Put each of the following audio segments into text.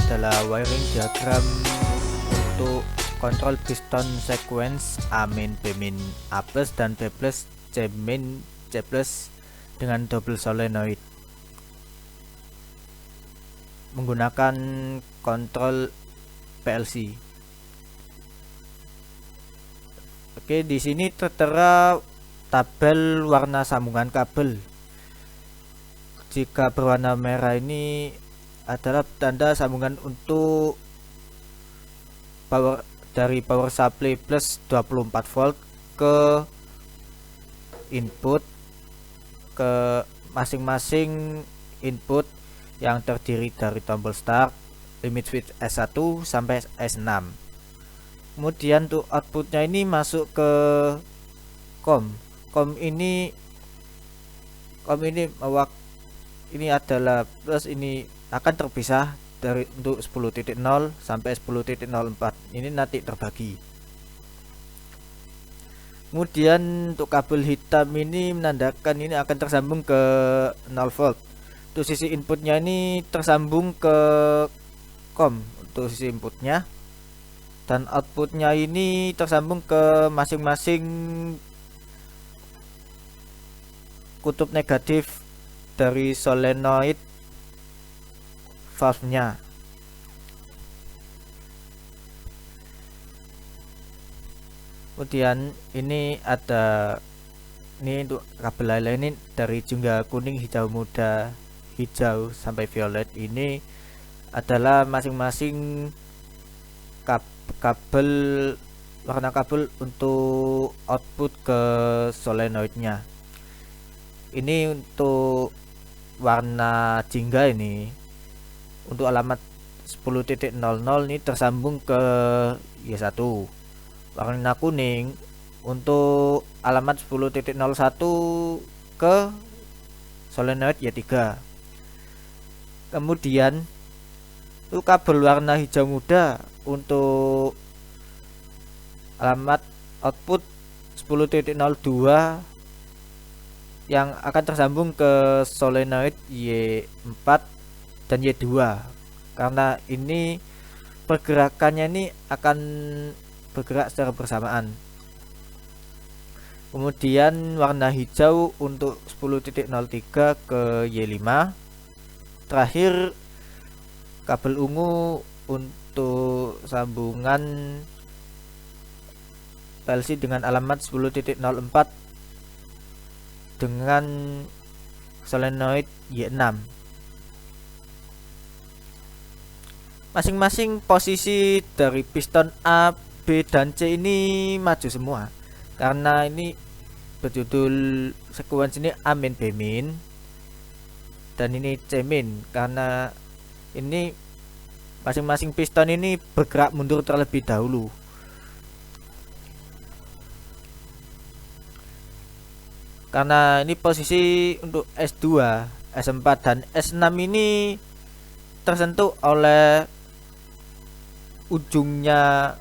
adalah wiring diagram untuk kontrol piston sequence A min, B min, A plus dan B plus, C min, C plus dengan double solenoid menggunakan kontrol PLC. Oke, di sini tertera tabel warna sambungan kabel. Jika berwarna merah ini adalah tanda sambungan untuk power dari power supply plus 24 volt ke input ke masing-masing input yang terdiri dari tombol start, limit switch S1 sampai S6. Kemudian untuk outputnya ini masuk ke COM ini adalah plus, ini akan terpisah dari untuk 10.0 sampai 10.04. Ini nanti terbagi. Kemudian untuk kabel hitam ini menandakan ini akan tersambung ke 0 volt. Untuk sisi inputnya ini tersambung ke COM untuk sisi inputnya, dan outputnya ini tersambung ke masing-masing kutub negatif dari solenoid valve-nya. Kemudian ini untuk kabel lain ini dari jingga kuning, hijau muda, hijau sampai violet. Ini adalah masing-masing kabel warna kabel untuk output ke solenoidnya. Ini untuk warna jingga ini untuk alamat 10.00 ini tersambung ke Y1. Warna kuning untuk alamat 10.01 ke solenoid Y3. Kemudian untuk kabel warna hijau muda untuk alamat output 10.02 yang akan tersambung ke solenoid Y4 dan Y2, karena ini pergerakannya ini akan bergerak secara bersamaan. Kemudian warna hijau untuk 10.03 ke Y5. Terakhir kabel ungu untuk sambungan PLC dengan alamat 10.04 dengan solenoid Y6. Masing-masing posisi dari piston A, B, dan C ini maju semua, karena ini berjudul sequence ini A min, B min, dan ini C min, karena ini masing-masing piston ini bergerak mundur terlebih dahulu. Karena ini posisi untuk S2, S4, dan S6 ini tersentuh oleh ujungnya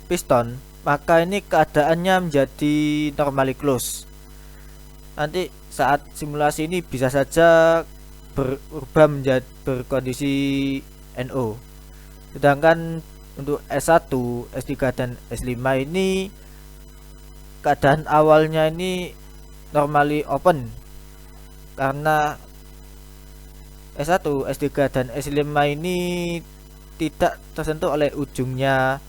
piston, maka ini keadaannya menjadi normally close. Nanti saat simulasi ini bisa saja berubah menjadi berkondisi NO. Sedangkan untuk S1, S3, dan S5 ini keadaan awalnya ini normally open, karena S1, S3, dan S5 ini tidak tersentuh oleh ujungnya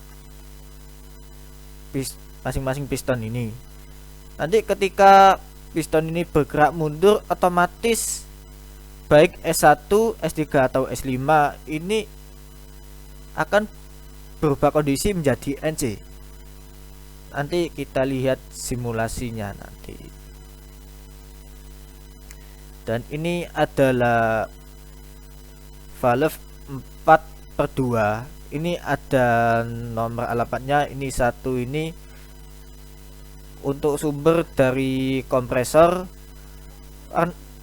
masing-masing piston ini. Nanti ketika piston ini bergerak mundur, otomatis baik S1, S3, atau S5 ini akan berubah kondisi menjadi NC. Nanti kita lihat simulasinya nanti. Dan ini adalah valve 4/2. Ini ada nomor alamatnya, ini 1 ini untuk sumber dari kompresor.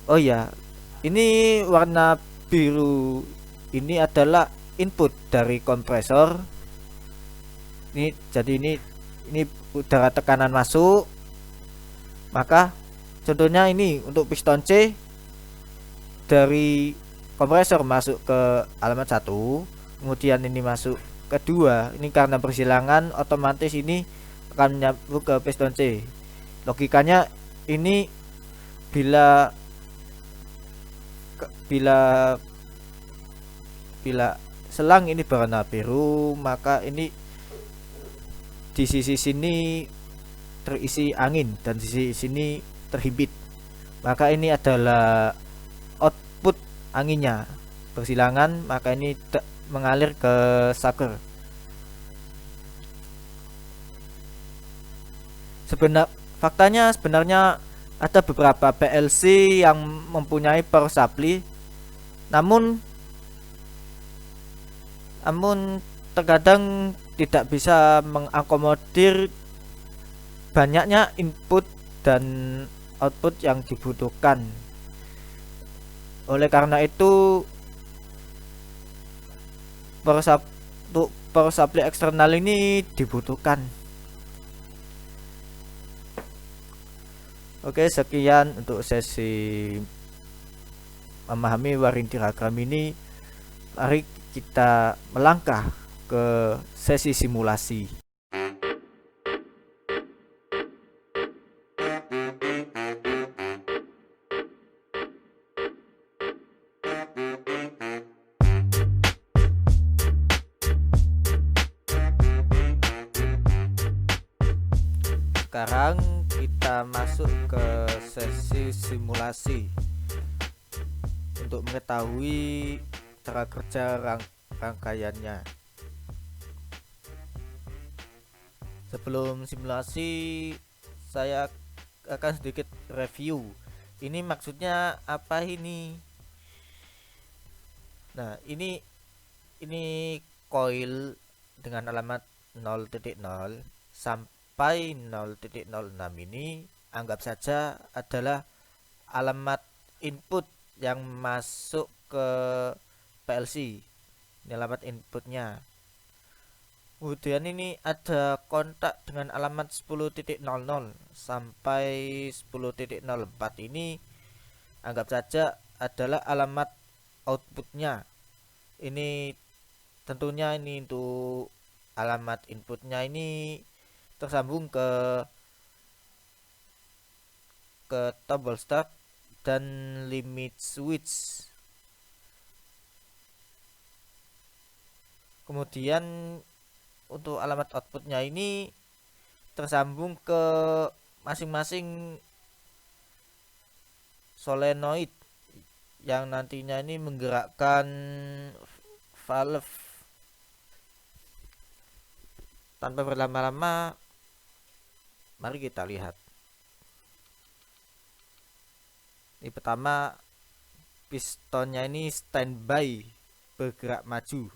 Oh ya, ini warna biru ini adalah input dari kompresor. Ini jadi ini udara tekanan masuk. Maka contohnya ini untuk piston C dari kompresor masuk ke alamat 1, kemudian ini masuk kedua. Ini karena persilangan otomatis ini akan nyambung ke piston C. Logikanya ini bila bila bila selang ini berwarna biru, maka ini di sisi sini terisi angin dan di sisi sini terhimpit. Maka ini adalah output anginnya bersilangan, maka ini mengalir ke sucker. Sebenarnya ada beberapa PLC yang mempunyai power supply, namun terkadang tidak bisa mengakomodir banyaknya input dan output yang dibutuhkan. Oleh karena itu power supply eksternal ini dibutuhkan. Oke, sekian untuk sesi memahami wiring diagram ini. Mari kita melangkah ke sesi simulasi. Sekarang kita masuk ke sesi simulasi untuk mengetahui cara kerja rangkaiannya. Sebelum simulasi, saya akan sedikit review. Ini maksudnya apa ini? Nah, ini coil dengan alamat 0.0 sampai 0.06 ini anggap saja adalah alamat input yang masuk ke PLC. Ini alamat inputnya. Kemudian ini ada kontak dengan alamat 10.00 sampai 10.04. Ini anggap saja adalah alamat outputnya. Ini tentunya ini untuk alamat inputnya ini tersambung ke tombol start dan limit switch. Kemudian untuk alamat outputnya ini tersambung ke masing-masing solenoid yang nantinya ini menggerakkan valve. Tanpa berlama-lama, mari kita lihat. Ini pertama, pistonnya ini standby bergerak maju.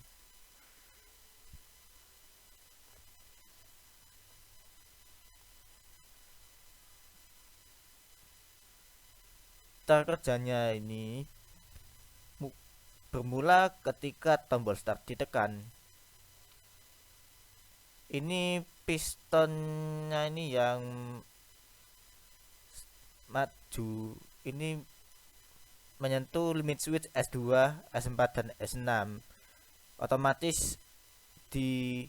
Cara kerjanya ini bermula ketika tombol start ditekan. Ini pistonnya ini yang maju ini menyentuh limit switch S2, S4 dan S6. Otomatis di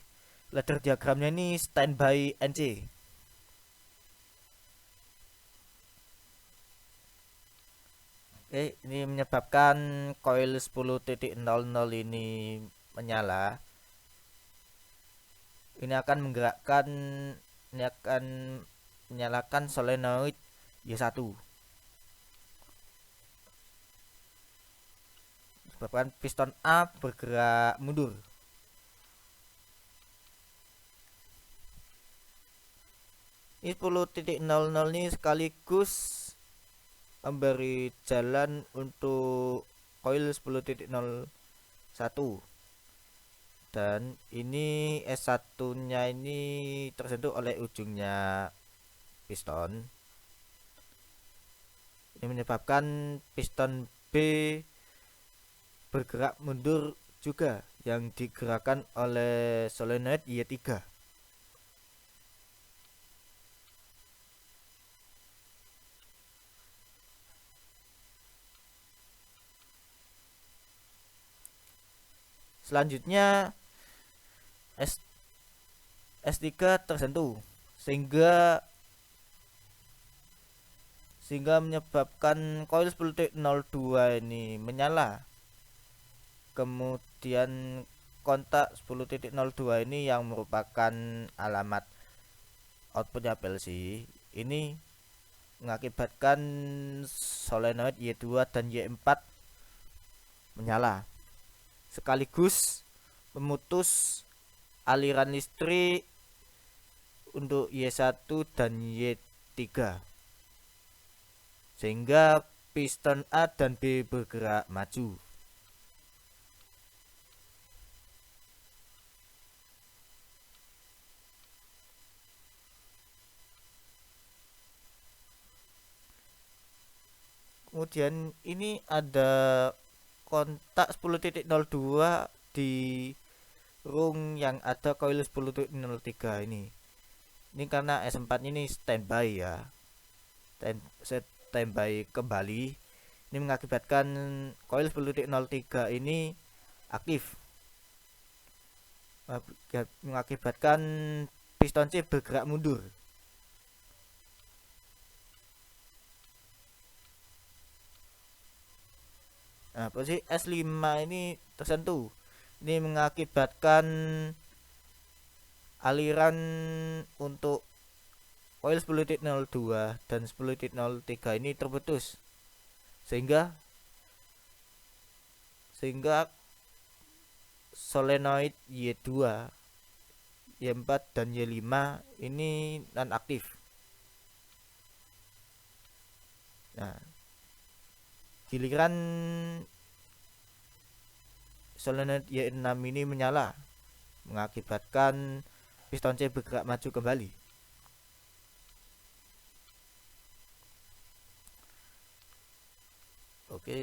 ladder diagramnya ini standby NC. Oke, ini menyebabkan coil 10.00 ini menyala. Ini akan menyalakan solenoid Y1. Menyebabkan piston A bergerak mundur. Ini 10.00 ini sekaligus memberi jalan untuk coil 10.01 dan ini S1 nya ini tersentuh oleh ujungnya piston. Ini menyebabkan piston B bergerak mundur juga yang digerakkan oleh solenoid Y3. Selanjutnya S3 tersentuh sehingga menyebabkan koil 10.02 ini menyala. Kemudian kontak 10.02 ini yang merupakan alamat outputnya PLC ini mengakibatkan solenoid Y2 dan Y4 menyala, sekaligus memutus aliran listrik untuk Y1 dan Y3, sehingga piston A dan B bergerak maju. Kemudian ini ada kontak 10.02 di rung yang ada koil 10.03 ini. Ini karena S4 ini standby ya. Standby kembali. Ini mengakibatkan koil 10.03 ini aktif. Mengakibatkan piston C bergerak mundur. Nah, posisi S5 ini tersentuh. Ini mengakibatkan aliran untuk koil 10.02 dan 10.03 ini terputus. Sehingga solenoid Y2, Y4 dan Y5 ini non aktif. Nah, giliran solenoid Y6 ini menyala, mengakibatkan piston C bergerak maju kembali. Oke,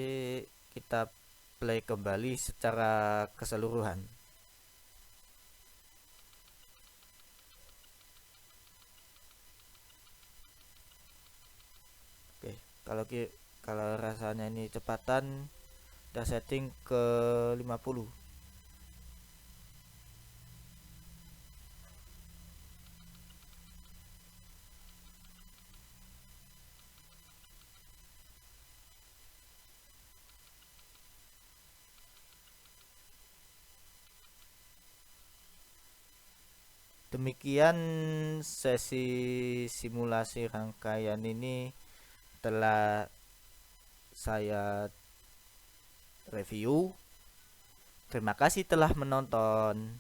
kita play kembali secara keseluruhan. Oke, kalau rasanya ini kecepatan kita setting ke 50. Demikian sesi simulasi rangkaian ini telah saya review. Terima kasih telah menonton.